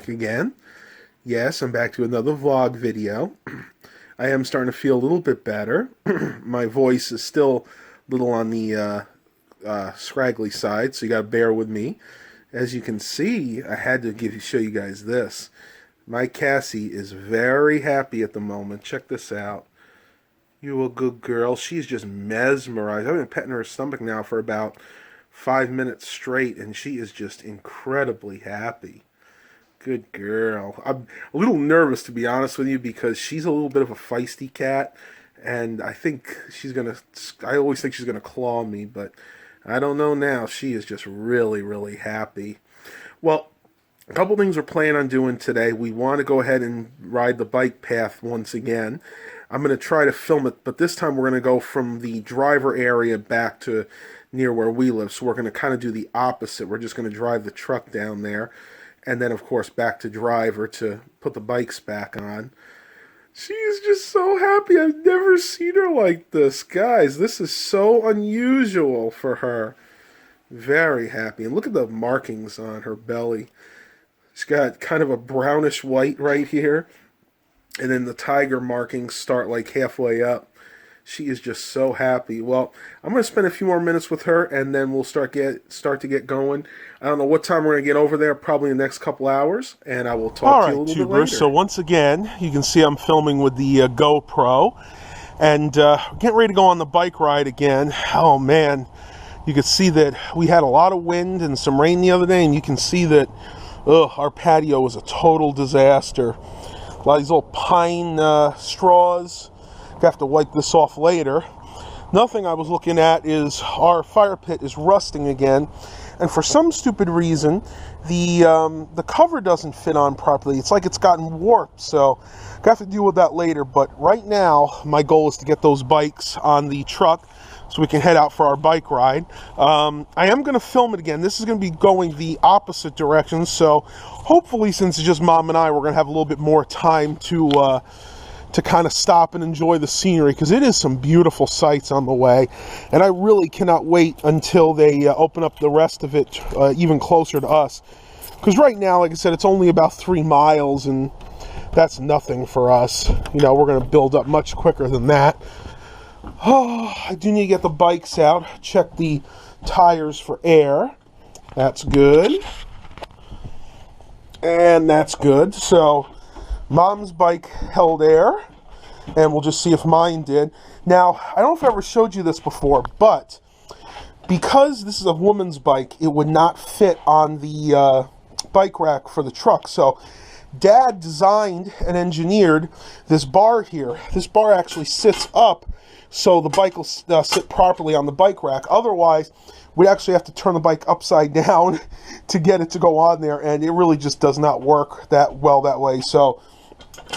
back again. Yes, I'm back to another vlog video. I am starting to feel a little bit better. My voice is still a little on the scraggly side, so you gotta bear with me. As you can see, I had to show you guys this. My Cassie is very happy at the moment. Check this out. You a good girl. She's just mesmerized. I've been petting her stomach now for about 5 minutes straight, and she is just incredibly happy. Good girl. I'm a little nervous, to be honest with you, because she's a little bit of a feisty cat, and I always think she's gonna claw me, but I don't know now. She is just really, really happy. Well, a couple things we're planning on doing today. We want to go ahead and ride the bike path once again. I'm going to try to film it, but this time we're going to go from the driver area back to near where we live. So we're going to kind of do the opposite. We're just going to drive the truck down there, and then, of course, back to driver to put the bikes back on. She is just so happy. I've never seen her like this. Guys, this is so unusual for her. Very happy. And look at the markings on her belly. She's got kind of a brownish white right here. And then the tiger markings start like halfway up. She is just so happy. Well, I'm going to spend a few more minutes with her, and then we'll start to get going. I don't know what time we're going to get over there, probably in the next couple hours, and I will talk to you a little bit later. So once again, you can see I'm filming with the GoPro, and getting ready to go on the bike ride again. Oh, man. You can see that we had a lot of wind and some rain the other day, and you can see that our patio was a total disaster. A lot of these little pine straws. I have to wipe this off later. Another thing I was looking at is our fire pit is rusting again, and for some stupid reason, the cover doesn't fit on properly. It's like it's gotten warped, so I have to deal with that later. But right now, my goal is to get those bikes on the truck so we can head out for our bike ride. I am going to film it again. This is going to be going the opposite direction, so hopefully, since it's just Mom and I, we're going to have a little bit more time to kind of stop and enjoy the scenery, because it is some beautiful sights on the way, and I really cannot wait until they open up the rest of it even closer to us, because right now, like I said, it's only about 3 miles, and that's nothing for us. You know, we're going to build up much quicker than that. Oh, I do need to get the bikes out, check the tires for air. That's good. And that's good. So Mom's bike held air, and we'll just see if mine did. Now, I don't know if I ever showed you this before, but because this is a woman's bike, it would not fit on the bike rack for the truck. So Dad designed and engineered this bar here. This bar actually sits up so the bike will sit properly on the bike rack. Otherwise, we'd actually have to turn the bike upside down to get it to go on there, and it really just does not work that well that way. So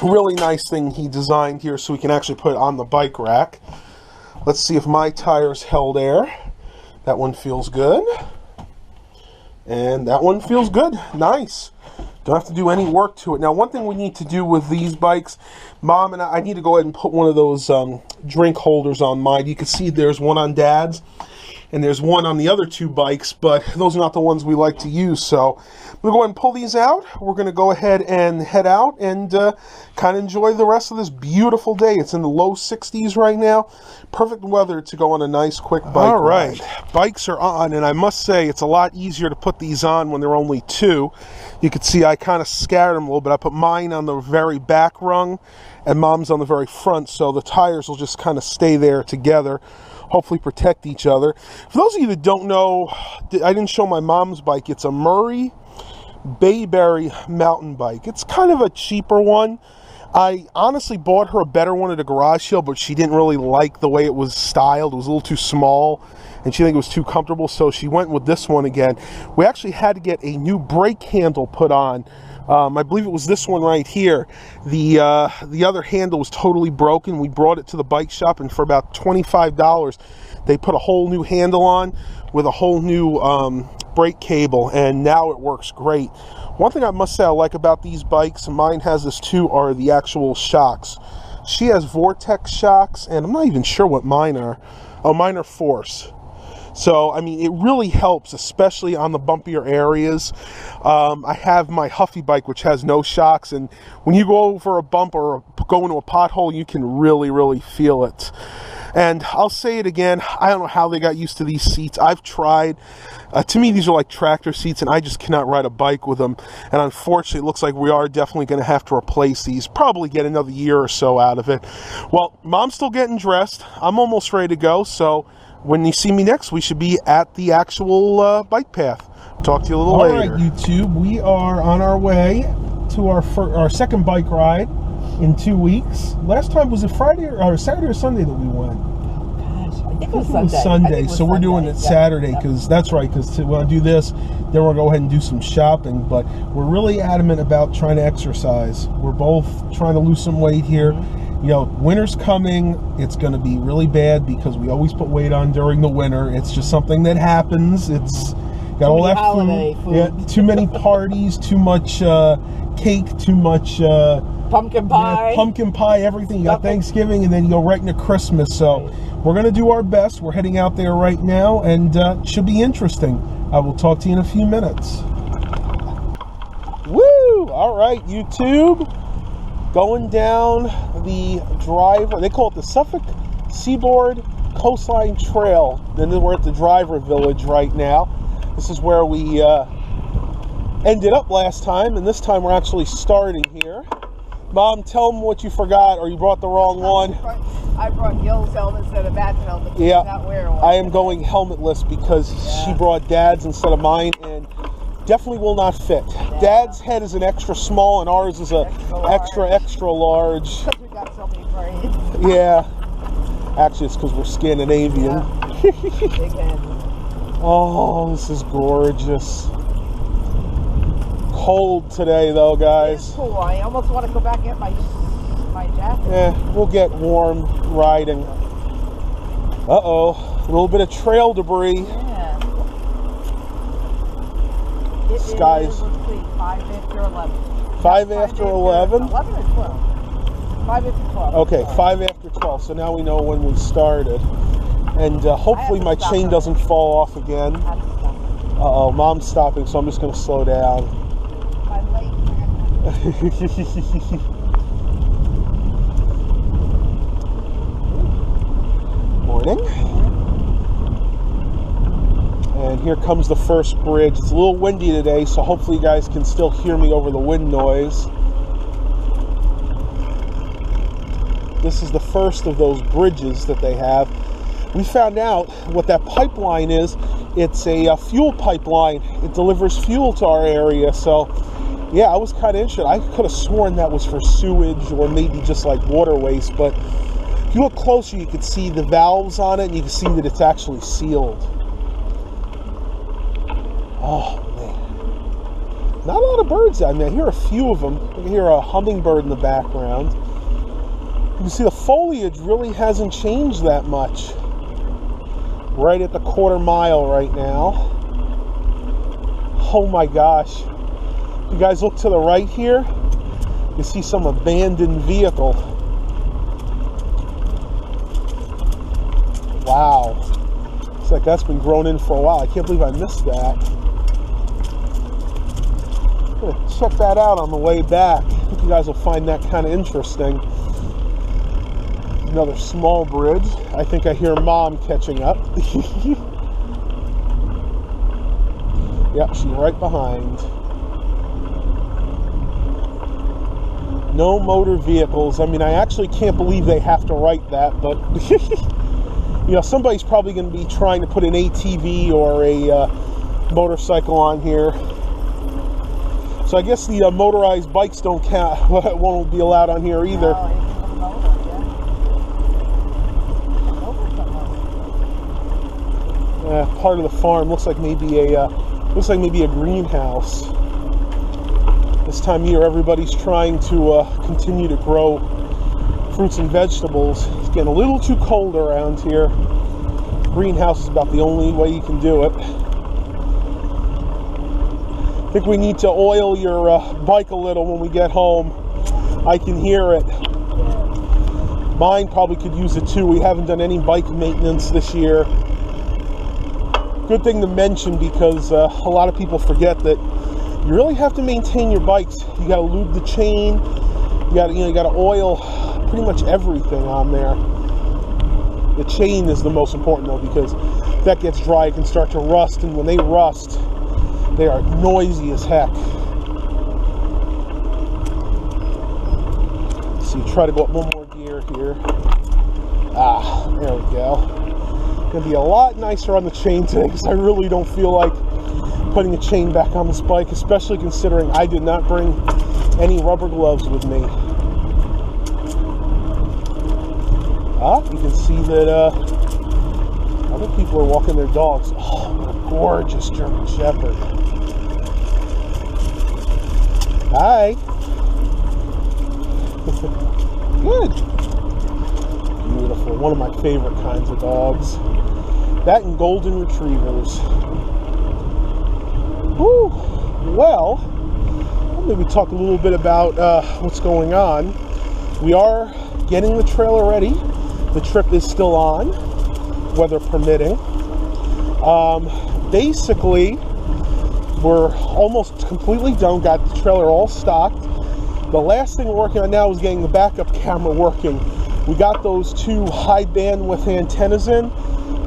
really nice thing he designed here so we can actually put it on the bike rack. Let's see if my tires held air. That one feels good. And that one feels good. Nice. Don't have to do any work to it. Now, one thing we need to do with these bikes, Mom and I need to go ahead and put one of those drink holders on mine. You can see there's one on Dad's, and there's one on the other 2 bikes, but those are not the ones we like to use. So we'll go ahead and pull these out. We're going to go ahead and head out and kind of enjoy the rest of this beautiful day. It's in the low 60s right now. Perfect weather to go on a nice, quick bike ride. All right, bikes are on, and I must say it's a lot easier to put these on when they're only 2. You can see I kind of scattered them a little bit. I put mine on the very back rung, and Mom's on the very front, so the tires will just kind of stay there together. Hopefully protect each other. For those of you that don't know, I didn't show my mom's bike. It's a Murray Bayberry mountain bike. It's kind of a cheaper one. I honestly bought her a better one at a garage sale, but she didn't really like the way it was styled. It was a little too small, and she didn't think it was too comfortable, so she went with this one again. We actually had to get a new brake handle put on. I believe it was this one right here. The other handle was totally broken. We brought it to the bike shop, and for about $25, they put a whole new handle on with a whole new brake cable, and now it works great. One thing I must say I like about these bikes, and mine has this too, are the actual shocks. She has Vortex shocks, and I'm not even sure what mine are. Oh, mine are Force. So, I mean, it really helps, especially on the bumpier areas. I have my Huffy bike, which has no shocks, and when you go over a bump or go into a pothole, you can really feel it. And I'll say it again, I don't know how they got used to these seats. I've tried. To me, these are like tractor seats, and I just cannot ride a bike with them. And unfortunately, it looks like we are definitely going to have to replace these. Probably get another year or so out of it. Well, Mom's still getting dressed. I'm almost ready to go. So when you see me next, we should be at the actual bike path. Talk to you a little later. All right, YouTube, we are on our way to our second bike ride in 2 weeks. Last time, was it Friday or Saturday or Sunday that we went? I think it was Sunday. So we're doing it Saturday because that's right. Because we'll do this, then we'll go ahead and do some shopping. But we're really adamant about trying to exercise. We're both trying to lose some weight here. You know, winter's coming. It's going to be really bad because we always put weight on during the winter. It's just something that happens. It's got all that food. Yeah, too many parties, too much cake, too much pumpkin pie. Yeah, pumpkin pie, everything. You got Thanksgiving, and then you go right into Christmas. So we're going to do our best. We're heading out there right now, and it should be interesting. I will talk to you in a few minutes. Woo! All right, YouTube. Going down the driver. They call it the Suffolk Seaboard Coastline Trail. Then we're at the driver village right now. This is where we ended up last time, and this time we're actually starting here. Mom, tell them what you forgot, or you brought the wrong one. I brought Gil's helmet instead of Matt's helmet. Yeah, not wearing one. I am going helmetless because she brought Dad's instead of mine, and definitely will not fit. Yeah. Dad's head is an extra small, and ours is a extra large. Because we got so many braids. Yeah. Actually, it's because we're Scandinavian. Yeah. Big head. Oh, this is gorgeous. Cold today, though, guys. It's cool. I almost want to go back and get my jacket. Yeah, we'll get warm riding. Uh-oh, a little bit of trail debris. Yeah. Skies. Let's see, 5 after 11. 5 after 11? 11 or 12? 5 after 12. Okay, 5 after 12. So now we know when we started. And hopefully my chain doesn't fall off again. Uh-oh, Mom's stopping, so I'm just going to slow down. I'm late. Morning. And here comes the first bridge. It's a little windy today, so hopefully you guys can still hear me over the wind noise. This is the first of those bridges that they have. We found out what that pipeline is. It's a fuel pipeline. It delivers fuel to our area. So, yeah, I was kind of interested. I could have sworn that was for sewage or maybe just like water waste. But if you look closer, you can see the valves on it, and you can see that it's actually sealed. Oh, man. Not a lot of birds out there. I hear a few of them. I hear a hummingbird in the background. You can see the foliage really hasn't changed that much. Right at the quarter mile right now. Oh my gosh. You guys look to the right here. You see some abandoned vehicle. Wow. Looks like that's been grown in for a while. I can't believe I missed that. I'm going to check that out on the way back. I think you guys will find that kind of interesting. Another small bridge. I think I hear Mom catching up. Yep, she's right behind. No motor vehicles. I mean, I actually can't believe they have to write that, but you know, somebody's probably going to be trying to put an ATV or a motorcycle on here. So I guess the motorized bikes don't count. Won't be allowed on here either. Part of the farm looks like maybe a greenhouse. This time of year, everybody's trying to continue to grow fruits and vegetables. It's getting a little too cold around here. Greenhouse is about the only way you can do it. I think we need to oil your bike a little when we get home. I can hear it. Mine probably could use it too. We haven't done any bike maintenance this year. good thing to mention because a lot of people forget that you really have to maintain your bikes. You got to lube the chain. You got to oil pretty much everything on there. The chain is the most important though, because if that gets dry, it can start to rust, and when they rust, they are noisy as heck. So you try to go up one more gear here. There we go. Gonna be a lot nicer on the chain today because I really don't feel like putting a chain back on this bike, especially considering I did not bring any rubber gloves with me. You can see that other people are walking their dogs. Oh, what a gorgeous German Shepherd. Hi. Good. Beautiful. One of my favorite kinds of dogs. That and golden retrievers. Whew. Well, I'll maybe talk a little bit about what's going on. We are getting the trailer ready. The trip is still on, weather permitting. Basically, we're almost completely done. Got the trailer all stocked. The last thing we're working on now is getting the backup camera working. We got those 2 high bandwidth antennas in,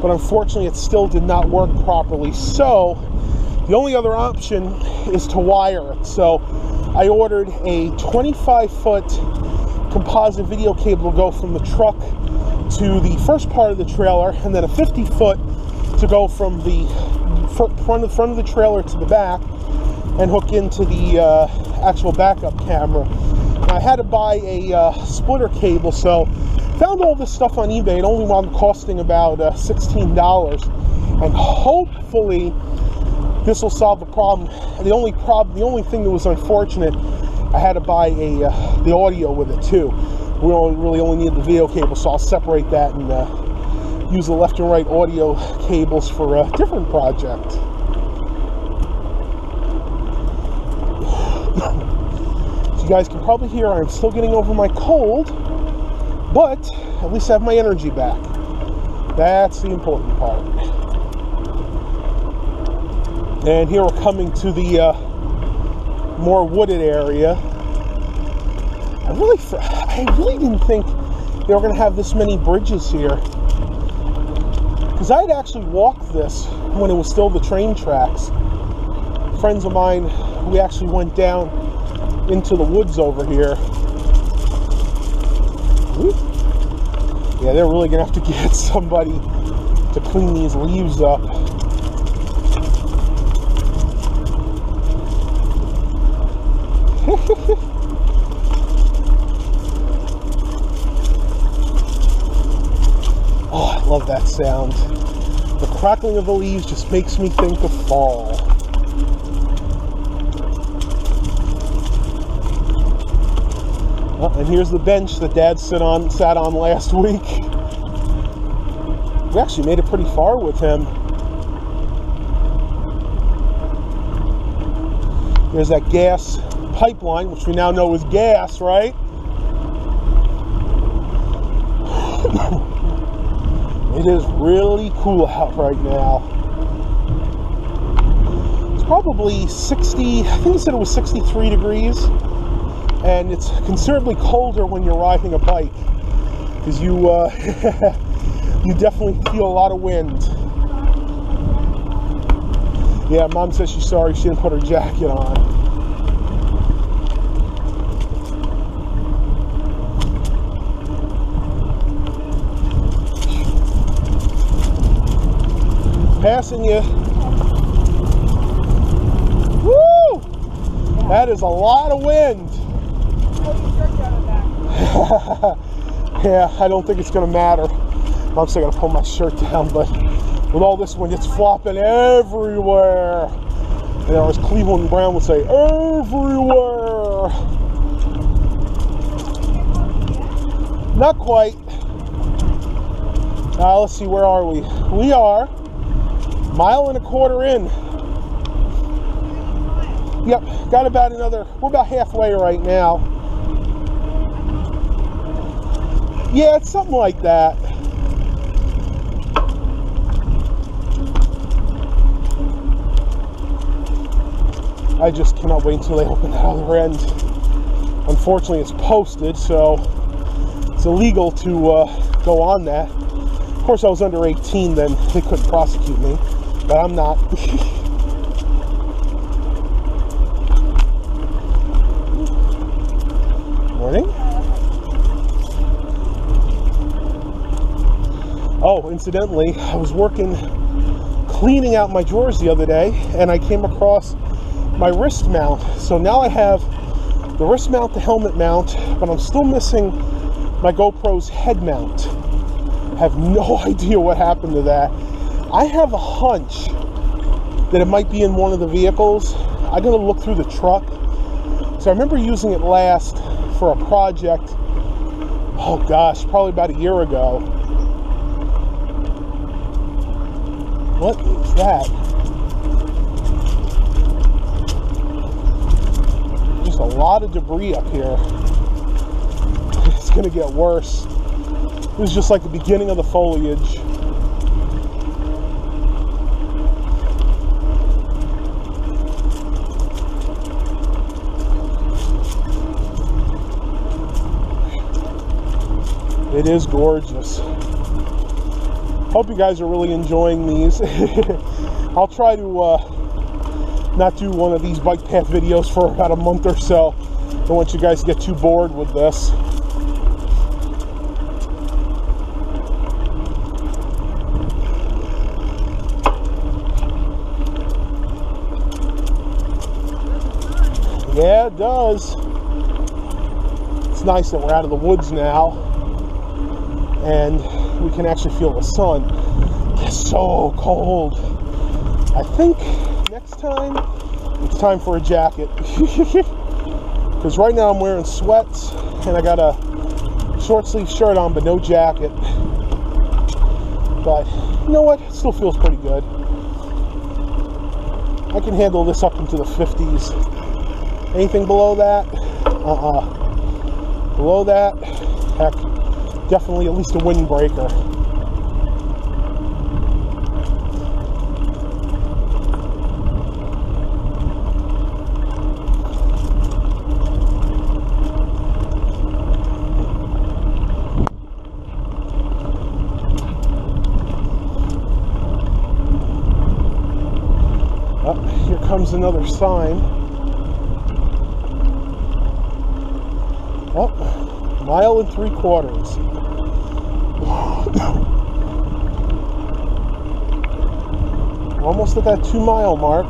but unfortunately it still did not work properly. So the only other option is to wire it. So I ordered a 25-foot composite video cable to go from the truck to the first part of the trailer, and then a 50-foot to go from the front of the trailer to the back and hook into the actual backup camera. And I had to buy a splitter cable, so found all this stuff on eBay. It only wound up costing about $16, and hopefully this will solve the problem. The only thing that was unfortunate, I had to buy the audio with it too. We really only need the video cable, so I'll separate that and use the left and right audio cables for a different project. So you guys can probably hear I'm still getting over my cold, but at least I have my energy back. That's the important part. And here we're coming to the more wooded area. I really didn't think they were going to have this many bridges here, because I had actually walked this when it was still the train tracks. Friends of mine, we actually went down into the woods over here. Yeah, they're really going to have to get somebody to clean these leaves up. Oh, I love that sound. The crackling of the leaves just makes me think of fall. Oh, and here's the bench that Dad sat on last week. We actually made it pretty far with him. There's that gas pipeline, which we now know is gas, right? It is really cool out right now. It's probably 60, I think he said it was 63 degrees. And it's considerably colder when you're riding a bike, because you you definitely feel a lot of wind. Yeah, Mom says she's sorry she didn't put her jacket on. Passing you. Woo! That is a lot of wind. Yeah, I don't think it's going to matter. I'm still going to pull my shirt down, but with all this wind, it's flopping everywhere. And as Cleveland Brown would say, everywhere. Not quite. Let's see, where are we? We are 1.25 miles in. Yep, got about another, we're about halfway right now. Yeah, it's something like that. I just cannot wait until they open that other end. Unfortunately, it's posted, so it's illegal to go on that. Of course, I was under 18 then. They couldn't prosecute me, but I'm not. Morning. Oh, incidentally, I was cleaning out my drawers the other day, and I came across my wrist mount. So now I have the wrist mount, the helmet mount, but I'm still missing my GoPro's head mount. I have no idea what happened to that. I have a hunch that it might be in one of the vehicles. I gotta look through the truck. So I remember using it last for a project, oh gosh, probably about a year ago. What is that? Just a lot of debris up here. It's gonna get worse. This is just like the beginning of the foliage. It is gorgeous. Hope you guys are really enjoying these. I'll try to not do one of these bike path videos for about a month or so. Don't want you guys to get too bored with this. Yeah, it does. It's nice that we're out of the woods now, and we can actually feel the sun. It's so cold. I think next time it's time for a jacket. Because right now I'm wearing sweats and I got a short sleeve shirt on but no jacket. But you know what? It still feels pretty good. I can handle this up into the 50s. Anything below that? Below that, heck, definitely at least a windbreaker. Oh, here comes another sign. Oh, 1 3/4 miles. Almost at that 2-mile mark.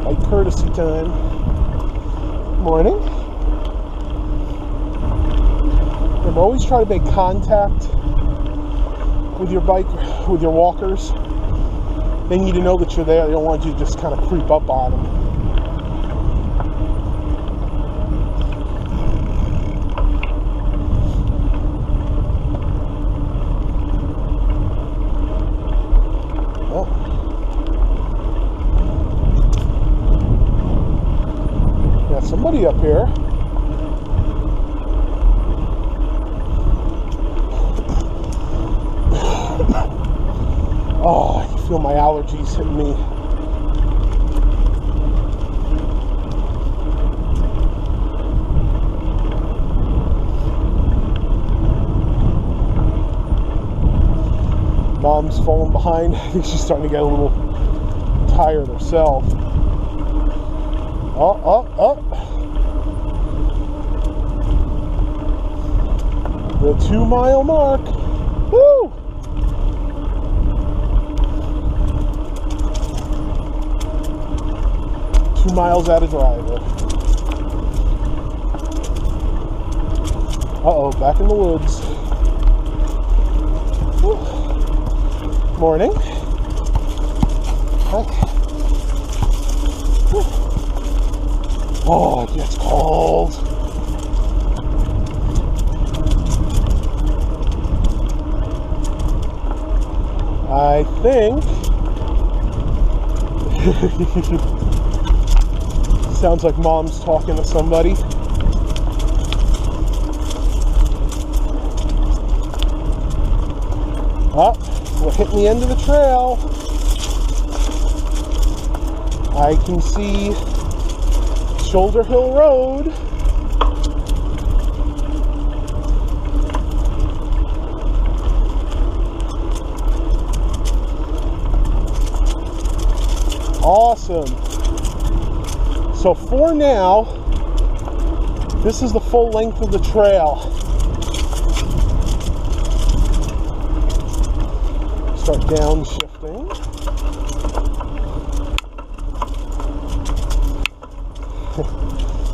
Bike courtesy time. Morning. Remember, always try to make contact with your bike, with your walkers. They need to know that you're there. They don't want you to just kind of creep up on them. Oh. Got somebody up here. Oh, I can feel my allergies hitting me. Mom's falling behind. I think she's starting to get a little tired herself. Oh. The 2-mile mark. Woo! Miles out of driver. Uh-oh, back in the woods. Whew. Morning. Hi. Whew. Oh, it gets cold. I think sounds like Mom's talking to somebody. Oh, we're hitting the end of the trail. I can see Shoulder Hill Road. Awesome. So for now, this is the full length of the trail. Start downshifting.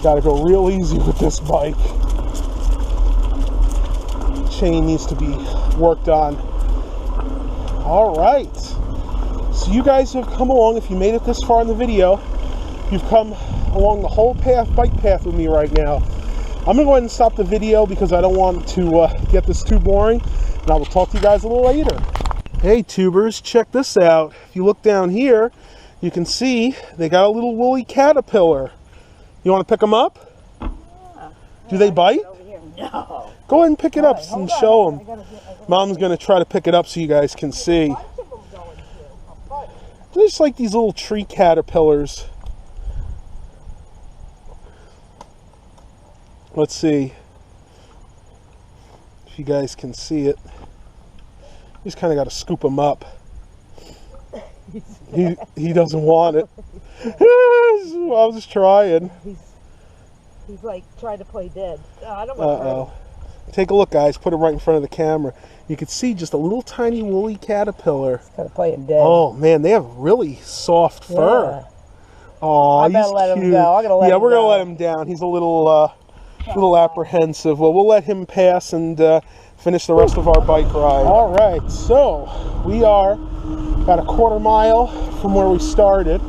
Gotta go real easy with this bike. Chain needs to be worked on. All right. So you guys have come along. If you made it this far in the video, you've come along the whole bike path with me right now. I'm gonna go ahead and stop the video because I don't want to get this too boring, and I will talk to you guys a little later. Hey tubers, check this out. If you look down here, you can see they got a little woolly caterpillar. You want to pick them up? Yeah. Do they bite? No. Go ahead and pick it up and show them. Mom's going to try to pick it up so you guys can see. They're just like these little tree caterpillars. Let's see if you guys can see it. You just kind of got to scoop them up. He doesn't want it. I was just trying. He's like trying to play dead. Oh, I don't want to hurt him. Take a look, guys. Put it right in front of the camera. You can see just a little tiny woolly caterpillar. He's kind of playing dead. Oh man, they have really soft fur. Yeah. Oh, I better let him go. I'm gonna let him we're gonna go. let him down. He's a little apprehensive. Well, we'll let him pass and finish the rest of our bike ride. All right, so we are about a quarter mile from where we started.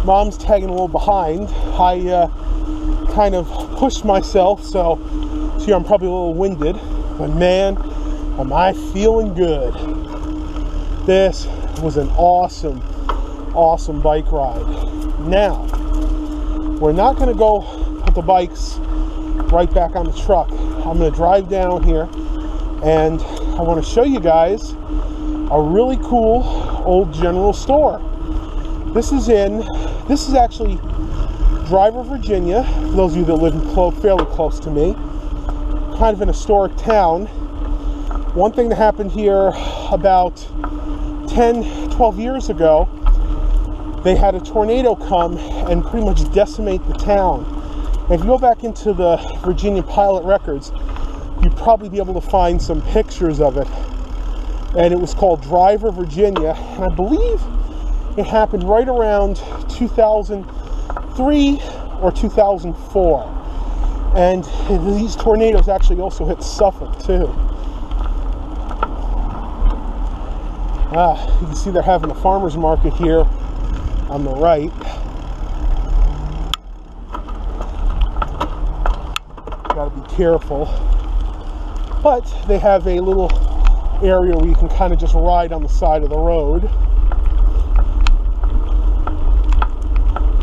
Mom's tagging a little behind. I kind of pushed myself, so here I'm probably a little winded, but man, am I feeling good. This was an awesome bike ride. Now, we're not going to go put the bikes right back on the truck. I'm going to drive down here, and I want to show you guys a really cool old general store. This is actually Driver, Virginia, for those of you that live fairly close to me. Kind of an historic town. One thing that happened here about 10, 12 years ago, they had a tornado come and pretty much decimate the town. And if you go back into the Virginia Pilot records, you'd probably be able to find some pictures of it. And it was called Driver, Virginia, and I believe it happened right around 2003 or 2004. And these tornadoes actually also hit Suffolk too. You can see they're having a farmer's market here on the right. Gotta be careful. But they have a little area where you can kind of just ride on the side of the road.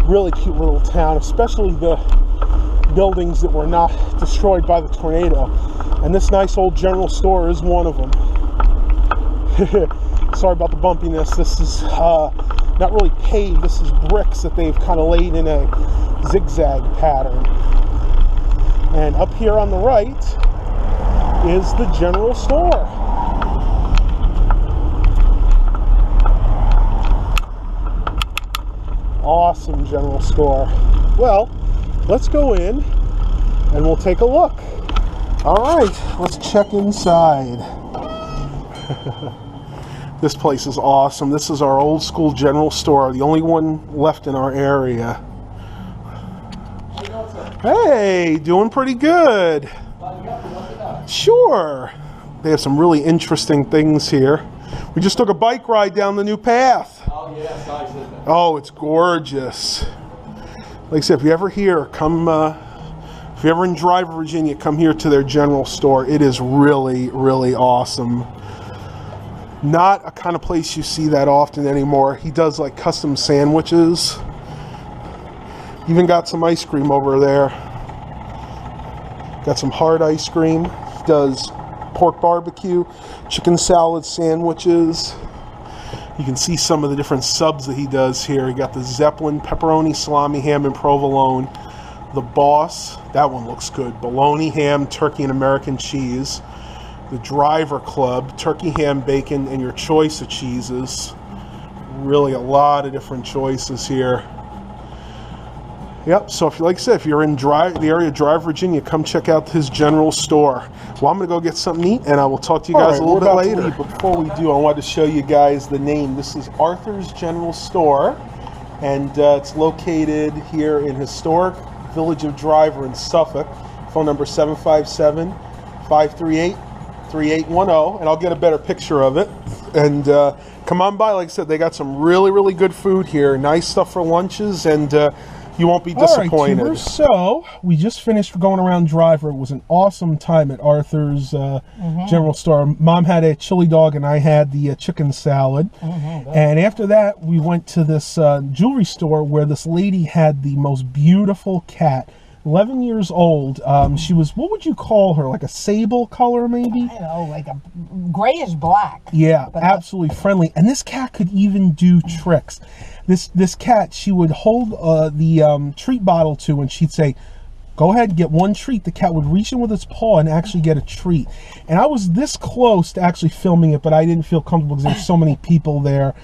Really cute little town, especially the buildings that were not destroyed by the tornado. And this nice old general store is one of them. Sorry about the bumpiness. This is not really paved. This is bricks that they've kind of laid in a zigzag pattern. And up here on the right is the general store. Awesome general store. Well, let's go in and we'll take a look. All right, let's check inside. This place is awesome. This is our old school general store, the only one left in our area. Hey, doing pretty good. Sure. They have some really interesting things here. We just took a bike ride down the new path. Oh, yeah, it's nice, isn't it? Oh, it's gorgeous. Like I said, if you ever here, come, if you're ever in Driver, Virginia, come here to their general store. It is really, really awesome. Not a kind of place you see that often anymore. He does like custom sandwiches. Even got some ice cream over there. Got some hard ice cream. He does pork barbecue, chicken salad sandwiches. You can see some of the different subs that he does here. You got the Zeppelin, pepperoni, salami, ham, and provolone. The Boss, that one looks good. Bologna, ham, turkey, and American cheese. The Driver Club, turkey, ham, bacon, and your choice of cheeses. Really a lot of different choices here. Yep, so if you, like I said, if you're in the area of Dry, Virginia, come check out his general store. Well, I'm going to go get something to eat, and I will talk to you guys a little bit later. But before we do, I wanted to show you guys the name. This is Arthur's General Store, and it's located here in historic Village of Driver in Suffolk. Phone number 757-538-3810, and I'll get a better picture of it. And come on by. Like I said, they got some really, really good food here. Nice stuff for lunches, and you won't be disappointed. All right, so we just finished going around Driver. It was an awesome time at Arthur's General Store. Mom had a chili dog, and I had the chicken salad. And after that, we went to this jewelry store where this lady had the most beautiful cat. 11 years old. She was, what would you call her? Like a sable color, maybe? I don't know, like a grayish black. Yeah, absolutely friendly. And this cat could even do tricks. This cat, she would hold the treat bottle to, and she'd say, go ahead and get one treat. The cat would reach in with its paw and actually get a treat. And I was this close to actually filming it, but I didn't feel comfortable because there's so many people there.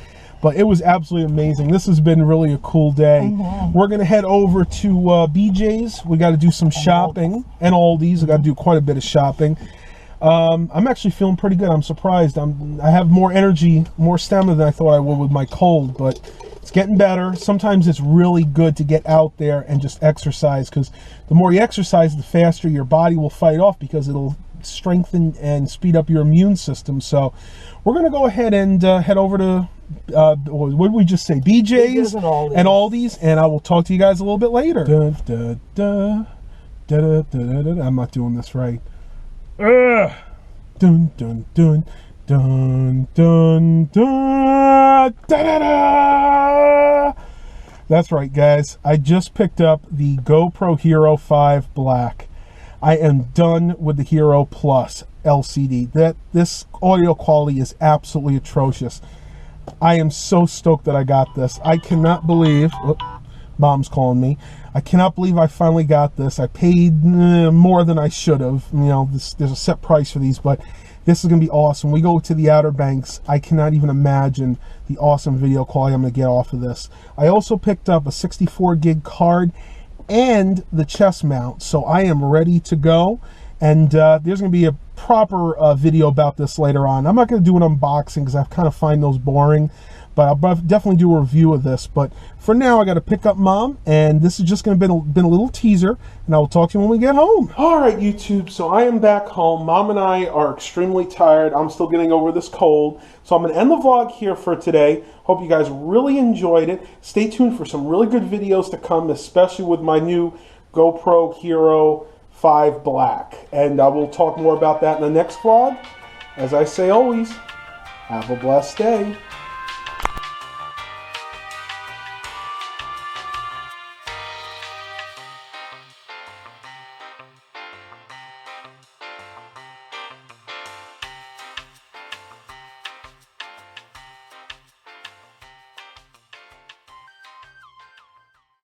But it was absolutely amazing. This has been really a cool day. We're going to head over to BJ's. We got to do some shopping. And Aldi's. We got to do quite a bit of shopping. I'm actually feeling pretty good. I'm surprised. I have more energy, more stamina than I thought I would with my cold. But it's getting better. Sometimes it's really good to get out there and just exercise. Because the more you exercise, the faster your body will fight off. Because it'll strengthen and speed up your immune system. So we're going to go ahead and head over to... what did we just say? BJ's and Aldi's, and I will talk to you guys a little bit later. I'm not doing this right. Dun dun dun dun dun dun dun. That's right, guys. I just picked up the GoPro Hero 5 Black. I am done with the Hero Plus LCD. This audio quality is absolutely atrocious. I am so stoked that I got this. I cannot believe... Mom's calling me. I cannot believe I finally got this. I paid more than I should have. You know, there's a set price for these, but this is going to be awesome. We go to the Outer Banks. I cannot even imagine the awesome video quality I'm going to get off of this. I also picked up a 64 gig card and the chest mount, so I am ready to go. And there's going to be a proper video about this later on. I'm not going to do an unboxing because I kind of find those boring, but I'll definitely do a review of this. But for now, I got to pick up Mom, and this is just going to be a little teaser, and I will talk to you when we get home. All right, YouTube, so I am back home. Mom and I are extremely tired. I'm still getting over this cold, so I'm going to end the vlog here for today. Hope you guys really enjoyed it. Stay tuned for some really good videos to come, especially with my new GoPro Hero 5 Black. And I will talk more about that in the next vlog. As I say always, have a blessed day.